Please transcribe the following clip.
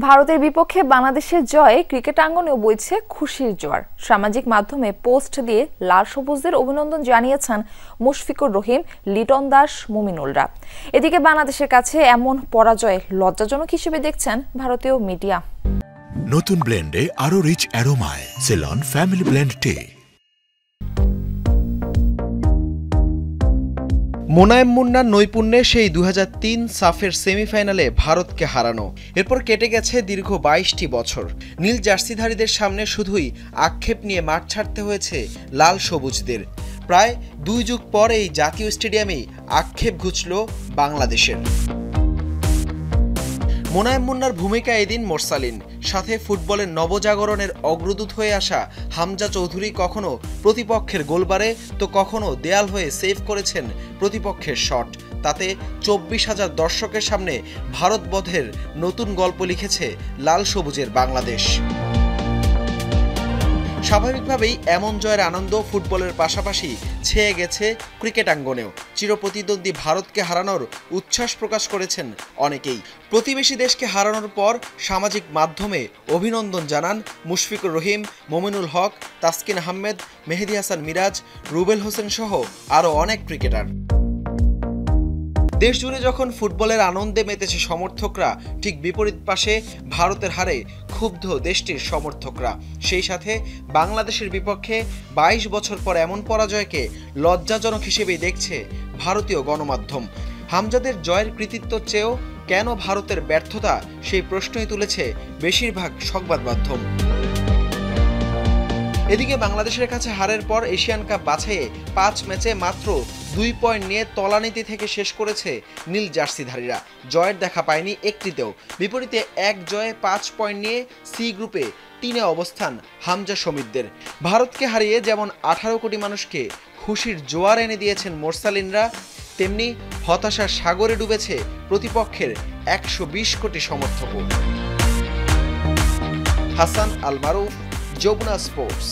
ভারতের বিপক্ষে বাংলাদেশের জয়ে ক্রিকেটাঙ্গনেও বইছে খুশির জোয়ার। সামাজিক মাধ্যমে পোস্ট দিয়ে লাল সবুজদের অভিনন্দন জানিয়েছেন মুশফিকুর রহিম, লিটন দাস, মুমিনুলরা। এদিকে বাংলাদেশের কাছে এমন পরাজয় লজ্জাজনক হিসেবে দেখছেন ভারতীয় মিডিয়া। নতুন ব্লেন্ডে আরো রিচ অ্যারোমায় সেলন ফ্যামিলি ব্লেন্ড টে। মোনায়েম মুন্নার নৈপুণ্যে সেই 2003 সাফের সেমিফাইনালে ভারতকে হারানো। এরপর কেটে গেছে দীর্ঘ 22টি বছর। নীল জার্সিধারীদের সামনে শুধুই আক্ষেপ নিয়ে মাঠ ছাড়তে হয়েছে লাল সবুজদের। প্রায় 2 যুগ পর এই জাতীয় স্টেডিয়ামেই আক্ষেপ ঘুচল বাংলাদেশের। মোনায়েম মুন্নার ভূমিকা এদিন মোরসালিন, সাথে ফুটবলের নবজাগরণের অগ্রদূত হয়ে আসা হামজা চৌধুরী কখনো প্রতিপক্ষের গোলবারে তো কখনো দেয়াল হয়ে সেভ করেছেন প্রতিপক্ষের শট। তাতে 24,000 দর্শকের সামনে ভারত বধের নতুন গল্প লিখেছে লাল সবুজের বাংলাদেশ। স্বাভাবিকভাবেই এমন জয়ের আনন্দ ফুটবলের পাশাপাশি ছেয়ে গেছে ক্রিকেটাঙ্গনেও। চিরপ্রতিদ্বন্দ্বী ভারতকে হারানোর উচ্ছ্বাস প্রকাশ করেছেন অনেকেই। প্রতিবেশী দেশকে হারানোর পর সামাজিক মাধ্যমে অভিনন্দন জানান মুশফিকুর রহিম, মুমিনুল হক, তাসকিন আহমেদ, মেহেদী হাসান মিরাজ, রুবেল হোসেন সহ আরও অনেক ক্রিকেটার। দেশজুড়ে যখন ফুটবলের আনন্দে মেতেছে সমর্থকরা, ঠিক বিপরীত পাশে ভারতের হারে ক্ষুব্ধ দেশটির সমর্থকরা। সেই সাথে বাংলাদেশের বিপক্ষে 22 বছর পর এমন পরাজয়কে লজ্জাজনক হিসেবেই দেখছে ভারতীয় গণমাধ্যম। হামজাদের জয়ের কৃতিত্ব চেয়েও কেন ভারতের ব্যর্থতা, সেই প্রশ্নই তুলেছে বেশিরভাগ সংবাদ মাধ্যম। এদিকে বাংলাদেশের কাছে হারের পর এশিয়ান কাপ বাছাইয়ে 5 ম্যাচে মাত্র 2 পয়েন্ট নিয়ে তলানিতে থেকে শেষ করেছে নীল জার্সিধারীরা। জয়ের দেখা পায়নি একটিতেও। বিপরীতে 1 জয়ে 5 পয়েন্ট নিয়ে সি গ্রুপে 3-এ অবস্থান হামজা সমিতদের। ভারতকে হারিয়ে যেমন 18 কোটি মানুষকে খুশির জোয়ার এনে দিয়েছেন মোরসালিনরা, তেমনি হতাশার সাগরে ডুবেছে প্রতিপক্ষের 120 কোটি সমর্থকও। হাসান আল মারুফ, যমুনা স্পোর্টস।